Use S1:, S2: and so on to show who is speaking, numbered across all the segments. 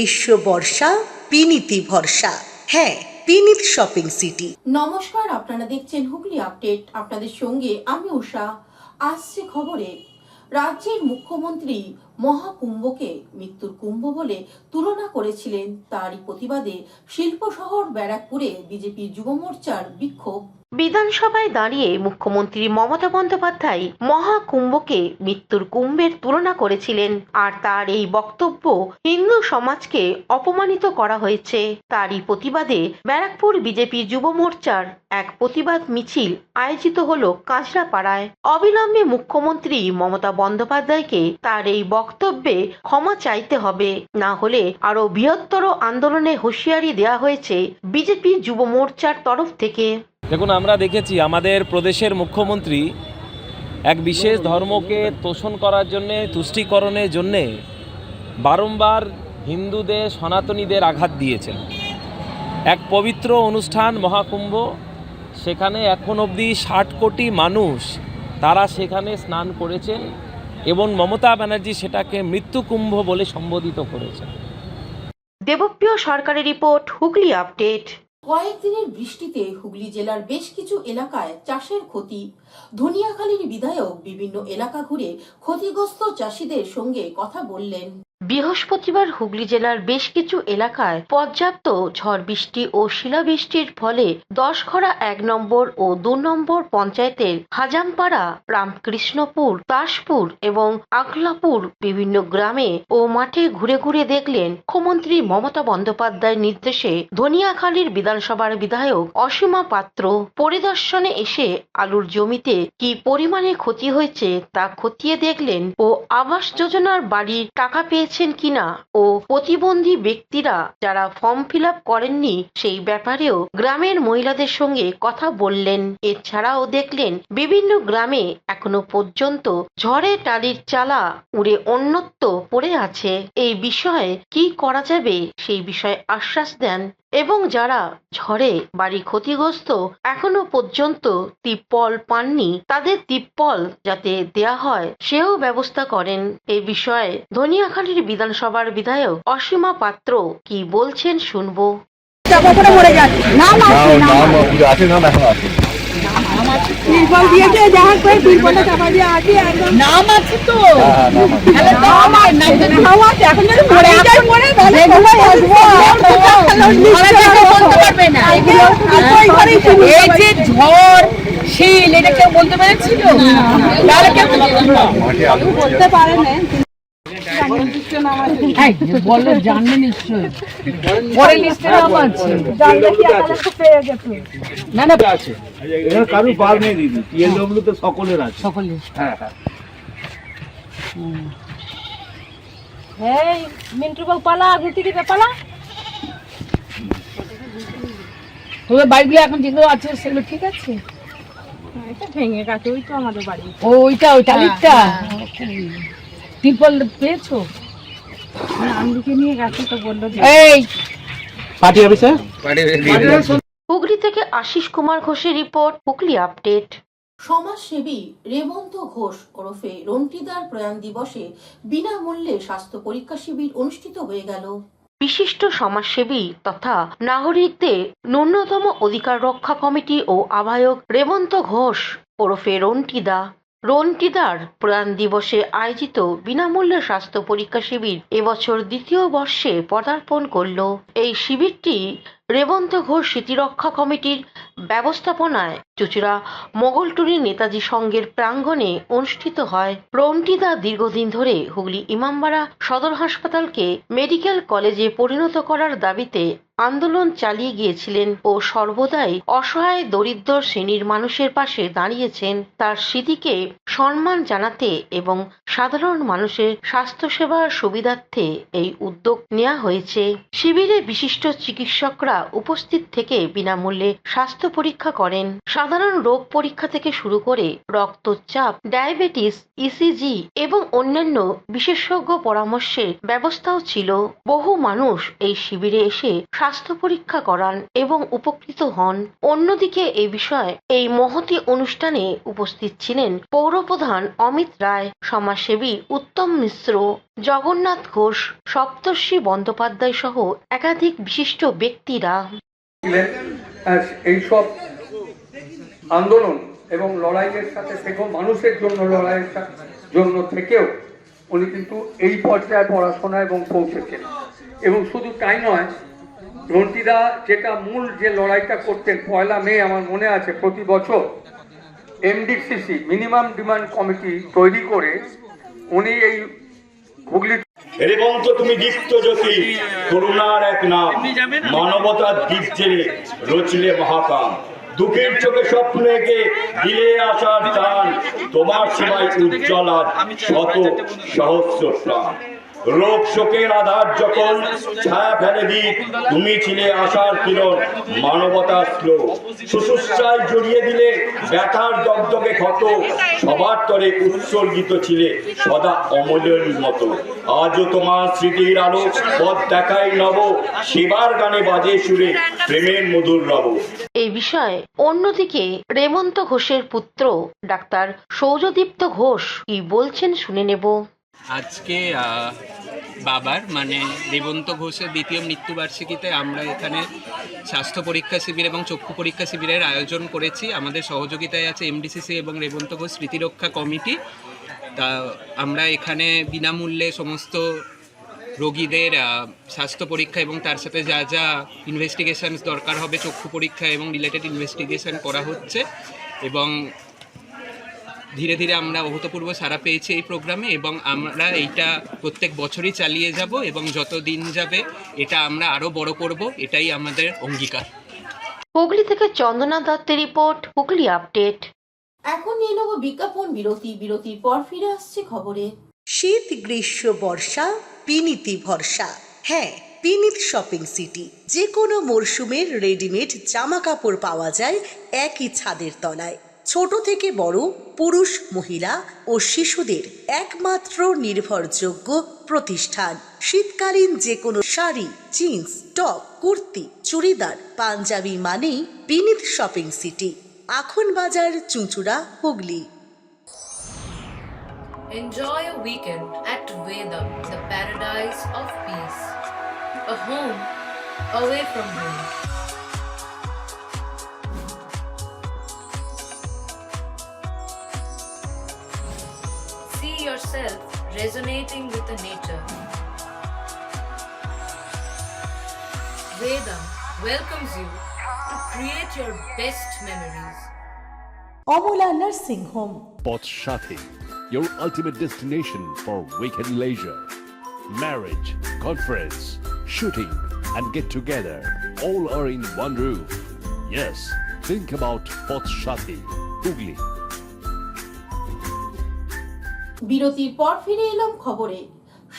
S1: গ্রীষ্ম বর্ষা বিনীতি ভরসা। হ্যাঁ, বিনীত শপিং সিটি।
S2: নমস্কার, আপনারা দেখছেন হুগলি আপডেট। আপনাদের সঙ্গে আমি উষা। আসছে খবরে, রাজ্যের মুখ্যমন্ত্রী মহাকুম্ভকে মৃত্যুর কুম্ভ বলে তুলনা করেছিলেন। তারই প্রতিবাদে শিল্প শহর ব্যারাকপুরে বিজেপি যুব মোর্চার বিক্ষোভ। বিধানসভায় দাঁড়িয়ে মুখ্যমন্ত্রী মমতা বন্দ্যোপাধ্যায় মহাকুম্ভকে মৃত্যুর কুম্ভের তুলনা করেছিলেন, আর তার এই বক্তব্য হিন্দু সমাজকে অপমানিত করা হয়েছে। তারই প্রতিবাদে ব্যারাকপুর বিজেপি যুব মোর্চার এক প্রতিবাদ মিছিল আয়োজিত হলো কাঁচরাপাড়ায়। অবিলম্বে মুখ্যমন্ত্রী মমতা বন্দ্যোপাধ্যায়কে তার এই বক্তব্যে ক্ষমা চাইতে হবে, না হলে আরো বৃহত্তর আন্দোলনে হুঁশিয়ারি দেওয়া হয়েছে বিজেপি যুব মোর্চার তরফ থেকে।
S3: দেখুন, আমরা দেখেছি আমাদের প্রদেশের মুখ্যমন্ত্রী এক বিশেষ ধর্মকে তোষণ করার জন্যে, তুষ্টিকরণের জন্যে বারংবার হিন্দুদের, সনাতনীদের আঘাত দিয়েছেন। এক পবিত্র অনুষ্ঠান মহাকুম্ভ, সেখানে এখন অবধি 60 কোটি মানুষ তারা সেখানে স্নান করেছেন এবং মমতা ব্যানার্জি সেটাকে মৃত্যুকুম্ভ বলে সম্বোধিত করেছেন।
S2: দেবপ্রিয় সরকারের রিপোর্ট, হুগলি আপডেট। কয়েকদিনের বৃষ্টিতে হুগলি জেলার বেশ কিছু এলাকায় চাষের ক্ষতি। ধনিয়াখালীর বিধায়ক বিভিন্ন এলাকা ঘুরে ক্ষতিগ্রস্ত চাষিদের সঙ্গে কথা বললেন। বৃহস্পতিবার হুগলি জেলার বেশ কিছু এলাকায় পর্যাপ্ত ঝড় বৃষ্টি ও শিলাবৃষ্টির ফলে 10খরা 1 নম্বর ও 2 নম্বর পঞ্চায়েতের হাজামপাড়া, রামকৃষ্ণপুর, দাসপুর এবং আগলাপুর বিভিন্ন গ্রামে ও মাঠে ঘুরে ঘুরে দেখলেন মুখ্যমন্ত্রী মমতা বন্দ্যোপাধ্যায়ের নির্দেশে ধনিয়াখালীর বিধানসভার বিধায়ক অসীমা পাত্র পরিদর্শনে এসে আলুর জমিতে কি পরিমাণে ক্ষতি হয়েছে তা খতিয়ে দেখলেন ও আবাস যোজনার বাড়ির টাকা পেয়েছেন কিনা ও প্রতিবন্ধী ব্যক্তিরা যারা ফর্ম ফিল আপ করেননি সেই ব্যাপারেও গ্রামের মহিলাদের সঙ্গে কথা বললেন। এছাড়াও দেখলেন বিভিন্ন গ্রামে এখনো পর্যন্ত ঝড়ে টালির চালা উড়ে অন্যত্র পড়ে আছে। এই বিষয়ে কি করা যাবে সেই বিষয়ে আশ্বাস দেন এবং যারা ঝড়ে বাড়ি ক্ষতিগ্রস্ত এখনো পর্যন্ত তিপ্পল পাননি তাদের তিপ্পল যাতে দেয়া হয় সেও ব্যবস্থা করেন। এ বিষয়ে ধনিয়াখালীর বিধানসভার বিধায়ক অসীমা পাত্র কি বলছেন শুনবো।
S4: তিরপল দিয়েছে, যাহার করে তিরপলটা চাপা দিয়ে আছে, একদম নাম আছে তো, তাহলে তো আমার নাম আছে। এখন যদি মরে যায় মরে, তাহলে বলতে পারবে না। এই যে ঝড় শিল, এটা কেউ বলতে পেরেছিল? তাহলে কেউ বলতে পারে না। বললো জানবে নিশ্চয়ই, পরে লিস্টে নাম আছে, জানলে কি আদালত পেয়ে গেছে? না না আছে, এখানে কারো বার নেই দিদি, টিএলডব্লিউ তে সকলের আছে, সকলের। হ্যাঁ হ্যাঁ, এই মিন্টু বাবু পালা, ঘুরতে দিবে পালা। তোদের বাড়িগুলো এখন যেগুলো আছে সেগুলো ঠিক আছে? এটা ভেঙে গেছে, ওই তো আমাদের বাড়ি। ও ওইটা, ওই টালিটা তিরপল পেয়েছো? আমদিকে নিয়ে গেছে তো বললো এই পার্টি অফিসে।
S2: হুগলি থেকে আশিস কুমার ঘোষের রিপোর্ট, হুগলি আপডেট। সমাজসেবী রেবন্ত ঘোষ ওরফে রন্টিদার প্রয়াণ দিবসে বিনামূল্যে স্বাস্থ্য পরীক্ষা শিবির অনুষ্ঠিত হয়ে গেল। বিশিষ্ট সমাজসেবী তথা নাগরিকদের ন্যূনতম অধিকার রক্ষা কমিটি ও আহ্বায়ক রেবন্ত ঘোষ ওরফে রন্টিদার প্রয়াণ দিবসে আয়োজিত বিনামূল্যে স্বাস্থ্য পরীক্ষা শিবির এবছর 2য় বর্ষে পদার্পণ করল। এই শিবিরটি রেবন্ত ঘোষ স্মৃতিরক্ষা কমিটির ব্যবস্থাপনায় চুঁচুড়া মোগলটুলি নেতাজি সংঘের প্রাঙ্গণে অনুষ্ঠিত হয়। রন্টিদা দীর্ঘদিন ধরে হুগলি ইমামবাড়া সদর হাসপাতালকে মেডিকেল কলেজে পরিণত করার দাবিতে আন্দোলন চালিয়ে গিয়েছিলেন ও সর্বদাই অসহায় দরিদ্র শ্রেণীর মানুষের পাশে দাঁড়িয়েছেন। তার স্মৃতিকে সম্মান জানাতে এবং সাধারণ মানুষের স্বাস্থ্যসেবার সুবিধার্থে এই উদ্যোগ নেওয়া হয়েছে। শিবিরে বিশিষ্ট চিকিৎসকরা উপস্থিত থেকে বিনামূল্যে স্বাস্থ্য পরীক্ষা করেন। সাধারণ রোগ পরীক্ষা থেকে শুরু করে রক্তচাপ, ডায়াবেটিস, ইসিজি এবং অন্যান্য বিশেষজ্ঞ পরামর্শের ব্যবস্থাও ছিল। বহু মানুষ এই শিবিরে এসে স্বাস্থ্য পরীক্ষা করান এবং উপকৃত হন। অন্যদিকে এই বিষয়ে এই মহতী অনুষ্ঠানে উপস্থিত ছিলেন পৌরপ্রধান অমিত রায়, সমাজসেবী উত্তম মিশ্র, জগন্নাথ ঘোষ, সপ্তর্ষি বন্দ্যোপাধ্যায় সহ একাধিক বিশিষ্ট ব্যক্তিরা।
S5: এইসব আন্দোলন এবং লড়াইয়ের সাথে থেকেও মানুষের জন্য লড়াইয়ের জন্য থেকেও উনি কিন্তু এই পর্যায়ে পড়াশোনা এবং পৌঁছেছেন। এবং শুধু তাই নয়, ঘন্টিদা যেটা মূল যে লড়াইটা করতেন, 1 মে আমার মনে আছে প্রতি বছর এমডিসিসি মিনিমাম ডিমান্ড কমিটি তৈরি করে উনি এই হুগলি
S6: রেবন্ত তুমি দীপ্ত জ্যোতি, করুণার এক নাম, মানবতার দ্বীপ জেলে রচলে মহাকাম, দুঃখের চোখে স্বপ্ন এঁকে দিলে আসার টান, তোমার সেবায় উজ্জ্বল আজ শত সহস্র প্রাণ। রোগ শোকের আধার যখন ছায়া ফেলে দিক, তুমি ছিলে আশার কিরণ, মানবতার স্লো, শুশ্রূষায় জড়িয়ে দিলে ব্যথার দগদগে ক্ষত, সবার তরে উৎসর্গিত ছিলে সদা অমলের মতো। আজও তোমার স্মৃতির আলো পথ দেখাই নব, সেবার গানে বাজে সুরে প্রেমের মধুর রব।
S2: এই বিষয়ে অন্যদিকে রেবন্ত ঘোষের পুত্র ডাক্তার সৌর্যদীপ্ত ঘোষ কি বলছেন শুনে নেব।
S7: আজকে বাবার মানে রেবন্ত ঘোষের দ্বিতীয় মৃত্যুবার্ষিকীতে আমরা এখানে স্বাস্থ্য পরীক্ষা শিবির এবং চক্ষু পরীক্ষা শিবিরের আয়োজন করেছি। আমাদের সহযোগিতায় আছে এমডিসিসি এবং রেবন্ত ঘোষ স্মৃতিরক্ষা কমিটি। তা আমরা এখানে বিনামূল্যে সমস্ত রোগীদের স্বাস্থ্য পরীক্ষা এবং তার সাথে যা যা ইনভেস্টিগেশনস দরকার হবে চক্ষু পরীক্ষা এবং রিলেটেড ইনভেস্টিগেশন করা হচ্ছে। এবং ধীরে ধীরে আমরা অভূতপূর্ব সাড়া পেয়েছি এই প্রোগ্রামে এবং আমরা এইটা প্রত্যেক বছরই চালিয়ে যাব এবং যত দিন যাবে এটা আমরা আরও বড় করব, এটাই আমাদের অঙ্গীকার।
S2: হুগলি থেকে চন্দনা দত্তের রিপোর্ট, হুগলি আপডেট। এখন নিয়ে নেব বিজ্ঞাপন বিরতি। বিরতির পর ফিরে আসছে খবরে।
S1: শীত, গ্রীষ্ম, বর্ষা, পিনিতি ভরসা। হ্যাঁ, পিনিত শপিং সিটি। যে কোনো মরশুমের রেডিমেড জামা কাপড় পাওয়া যায় একই ছাদের তলায়। ছোট থেকে বড়, পুরুষ, মহিলা ও শিশুদের একমাত্র নির্ভরযোগ্য প্রতিষ্ঠান। শীতকালীন যে কোনো শাড়ি, জিন্স, টপ, কুর্তি, চুড়িদার, পাঞ্জাবি মানেই পিনিত শপিং সিটি। আখন বাজার, চুঁচুড়া, Hooghly.
S8: Enjoy a weekend at Vedam, the paradise of peace. A home away from home. See yourself resonating with the nature. Vedam welcomes you to create your best memories.
S1: Amala nursing home.
S9: Potshati, your ultimate destination for weekend leisure. Marriage, conference, shooting, and get together all are in one roof. Yes, think about Potshati, Hugli.
S2: বিরতির পর ফিরে এলাম খবরে।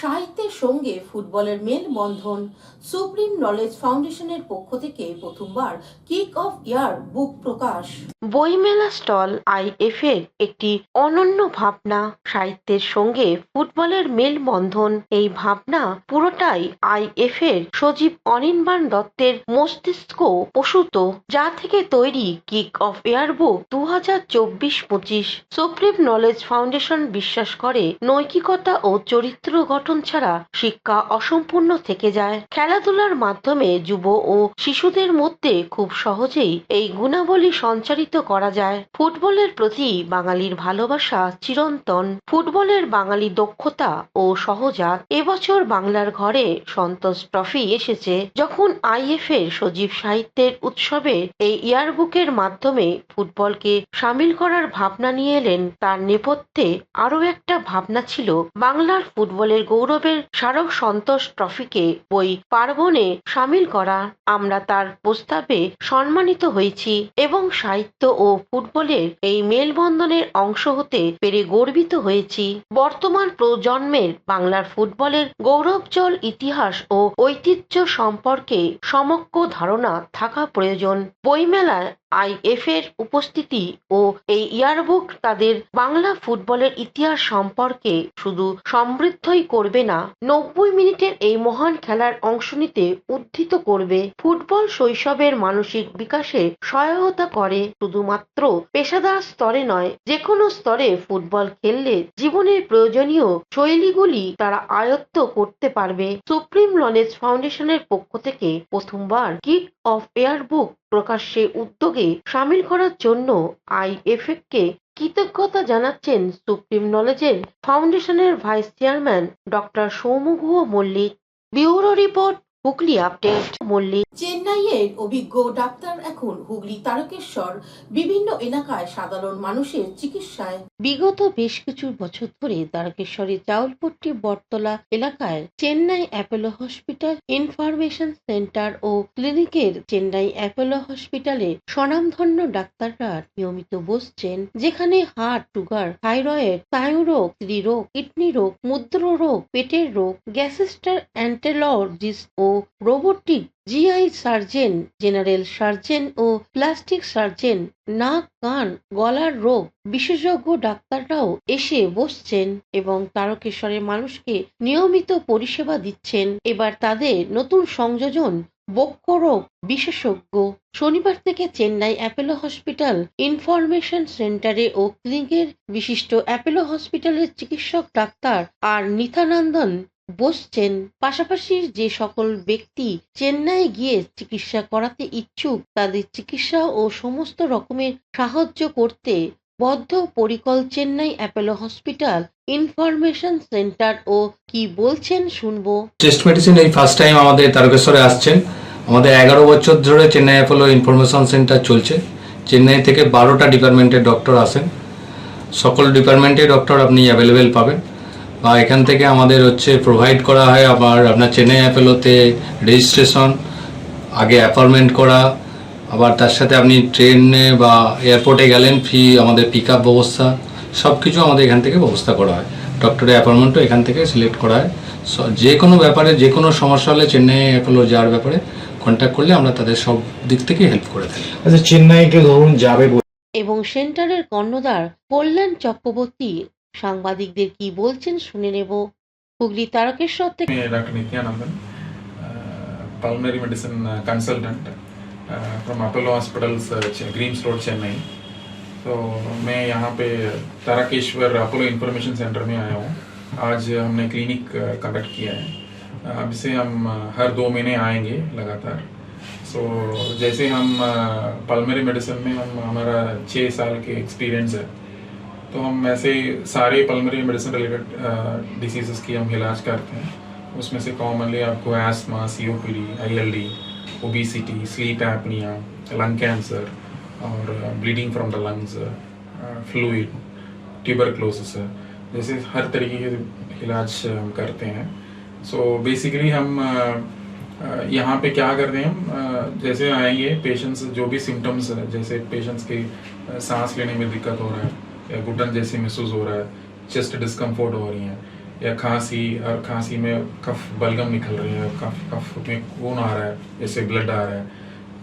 S2: সাহিত্যের সঙ্গে ফুটবলের মেলবন্ধন। Supreme knowledge ফাউন্ডেশনের পক্ষ থেকে প্রথমবার কিক অফ ইয়ার বুক প্রকাশ। বইমেলা স্টল আইএফ এর একটি অনন্য ভাবনা, সাহিত্যের সঙ্গে ফুটবলের মেলবন্ধন। এই ভাবনা পুরোটাই আইএফ এর সজীব অনির্বাণ দত্তের মস্তিষ্ক প্রসূত, যা থেকে তৈরি কিক অফ ইয়ার বুক 2024-25। সুপ্রিম নলেজ ফাউন্ডেশন বিশ্বাস করে নৈতিকতা ও চরিত্র গঠন ছাড়া শিক্ষা অসম্পূর্ণ থেকে যায়। খেলাধুলার মাধ্যমে যুব ও শিশুদের মধ্যে খুব সহজেই এই গুণাবলী সঞ্চারিত করা যায়। ফুটবলের প্রতি বাঙালির ভালোবাসা চিরন্তন। ফুটবলের বাঙালি দক্ষতা ও সহজাত। এবছর বাংলার ঘরে সন্তোষ ট্রফি এসেছে। যখন আইএফ এর সজীব সাহিত্যের উৎসবে এই ইয়ারবুকের মাধ্যমে ফুটবলকে সামিল করার ভাবনা নিয়ে এলেন, তার নেপথ্যে আরও একটা ভাবনা ছিল বাংলার ফুটবলের গৌরবের স্মারক সন্তোষ ট্রফিকে বই পার্বণে সামিল করা। আমরা তার প্রস্তাবে সম্মানিত হয়েছি এবং সাহিত্য ও ফুটবলের এই মেলবন্ধনের অংশ হতে পেরে গর্বিত হয়েছি। বর্তমান প্রজন্মের বাংলার ফুটবলের গৌরবজ্জ্বল ইতিহাস ও ঐতিহ্য সম্পর্কে সমগ্র ধারণা থাকা প্রয়োজন। বইমেলায় আইএফ এর উপস্থিতি ও এই ইয়ারবুক তাদের বাংলা ফুটবলের ইতিহাস সম্পর্কে শুধু সমৃদ্ধই করবে না, 90 মিনিটের এই মহান খেলার অংশ নিতে উদ্ধৃত করবে। ফুটবল শৈশবের মানসিক বিকাশে সহায়তা করে, শুধুমাত্র পেশাদার স্তরে নয়, যে কোনো স্তরে ফুটবল খেললে জীবনের প্রয়োজনীয় শৈলীগুলি তারা আয়ত্ত করতে পারবে। সুপ্রিম নলেজ ফাউন্ডেশনের পক্ষ থেকে প্রথমবার কিক অফ এয়ারবুক প্রকাশ্যে উদ্যোগে সামিল করার জন্য আইএফএফ কে কৃতজ্ঞতা জানাচ্ছেন সুপ্রিম নলেজের ফাউন্ডেশনের vice chairman doctor Soumya Guha Mallick. Bureau report, Hooghly update. Mallick. চেন্নাইয়ের অভিজ্ঞ ডাক্তার এখন হুগলি তারকেশ্বর বিভিন্ন এলাকায় সাধারণ মানুষের চিকিৎসায়। বিগত বেশ কিছু বছর ধরে তারকেশ্বরের চাউলপট্টি বটতলা এলাকায় Chennai Apollo hospital information centre ও ক্লিনিকের চেন্নাই অ্যাপোলো হসপিটালে স্বনামধন্য ডাক্তাররা নিয়মিত বসছেন, যেখানে হার্ট, সুগার, থাইরয়েড, স্নায়ুরোগ, স্ত্রীরোগ, কিডনি রোগ, মূত্ররোগ, পেটের রোগ, গ্যাস্ট্রোএন্টেরোলজিস্ট ও robotic, GI surgeon, general surgeon ও প্লাস্টিক সার্জেন, নাক, কান, গলার রোগ বিশেষজ্ঞ ডাক্তাররাও এসে বসছেন এবং তারকেশ্বরের মানুষকে নিয়মিত পরিষেবা দিচ্ছেন। এবার তাদের নতুন সংযোজন বক্ষ রোগ বিশেষজ্ঞ। শনিবার থেকে চেন্নাই অ্যাপোলো হসপিটাল ইনফরমেশন সেন্টারে ও ক্লিনিকের বিশিষ্ট অ্যাপোলো হসপিটালের চিকিৎসক ডাক্তার আর নিথানন্দন বসছেন। পাশাপাশি যে সকল ব্যক্তি চেন্নাই গিয়ে চিকিৎসা করাতে ইচ্ছুক তাদের চিকিৎসা ও সমস্ত রকমের সাহায্য করতে বদ্ধপরিকর Chennai Apollo hospital information centre ও কি বলছেন শুনবো।
S10: চেস্ট মেডিসিন এই ফার্স্ট টাইম আমাদের তারকেশ্বরে আসছেন। আমাদের 11 বছর ধরে চেন্নাই অ্যাপোলো ইনফরমেশন সেন্টার চলছে। চেন্নাই থেকে 12টা ডিপার্টমেন্টের ডক্টর আসেন, সকল ডিপার্টমেন্টের ডক্টর আপনি অ্যাভেলেবেল পাবেন বা এখান থেকে আমাদের প্রোভাইড করা হয়। আবার আপনার চেন্নাই অ্যাপোলোতে রেজিস্ট্রেশন, আগে অ্যাপয়েন্টমেন্ট করা, আবার তার সাথে আপনি ট্রেনে বা এয়ারপোর্টে গেলেন ফি আমাদের পিক আপ ব্যবস্থা সব কিছু আমাদের এখান থেকে ব্যবস্থা করা হয়। ডক্টরের অ্যাপয়েন্টমেন্টও এখান থেকে সিলেক্ট করা হয়। যে কোনো ব্যাপারে যে কোনো সমস্যা হলে চেন্নাই অ্যাপোলো যাওয়ার ব্যাপারে কন্ট্যাক্ট করলে আমরা তাদের সব দিক থেকে হেল্প করে থাকি।
S11: আচ্ছা, চেন্নাইকে ধরুন যাবে
S2: এবং সেন্টারের কর্ণধার কল্যাণ চক্রবর্তী সাংবাদিকদের কি বলছেন শুনে নেব। হুগলি তারকেশ্বর থেকে
S12: doctor Nithyanandan, pulmonary medicine consultant from Apollo hospitals Greams road Chennai. तो मैं यहाँ पे तारकेश्वर अपोलो इंफॉर्मेशन सेंटर में आया हूँ। आज हमने क्लिनिक कंडक्ट किया है। अब से हम हर 2 महीने आएंगे लगातार। सो जैसे हम पल्मनरी मेडिसिन में हमारा 6 साल के एक्सपीरियंस है, तो हम ऐसे सारे पल्मनरी मेडिसिन रिलेटेड डिसीज़ की हम इलाज करते हैं। उसमें से कॉमनली आपको asthma, COPD, ILD, obesity, sleep apnoea, lung cancer और bleeding from the lungs, fluid, tuberculosis, जैसे हर तरीके के इलाज हम करते हैं। सो बेसिकली हम यहाँ पे क्या करते हैं, हम जैसे आएंगे पेशेंट्स जो भी सिम्टम्स है, जैसे पेशेंट्स के सांस लेने में दिक्कत हो रहा है या घुटन जैसे महसूस हो रहा है, चेस्ट डिस्कम्फर्ट हो रही है या खांसी, और खांसी में कफ बलगम निकल रही है, कफ में खून आ रहा है, जैसे ब्लड आ रहा है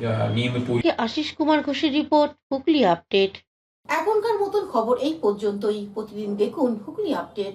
S12: या नींद पूरी।
S2: আশিস কুমার ঘোষের রিপোর্ট, হুগলি আপডেট। এখনকার মতন খবর এই পর্যন্তই। প্রতিদিন দেখুন হুগলি আপডেট।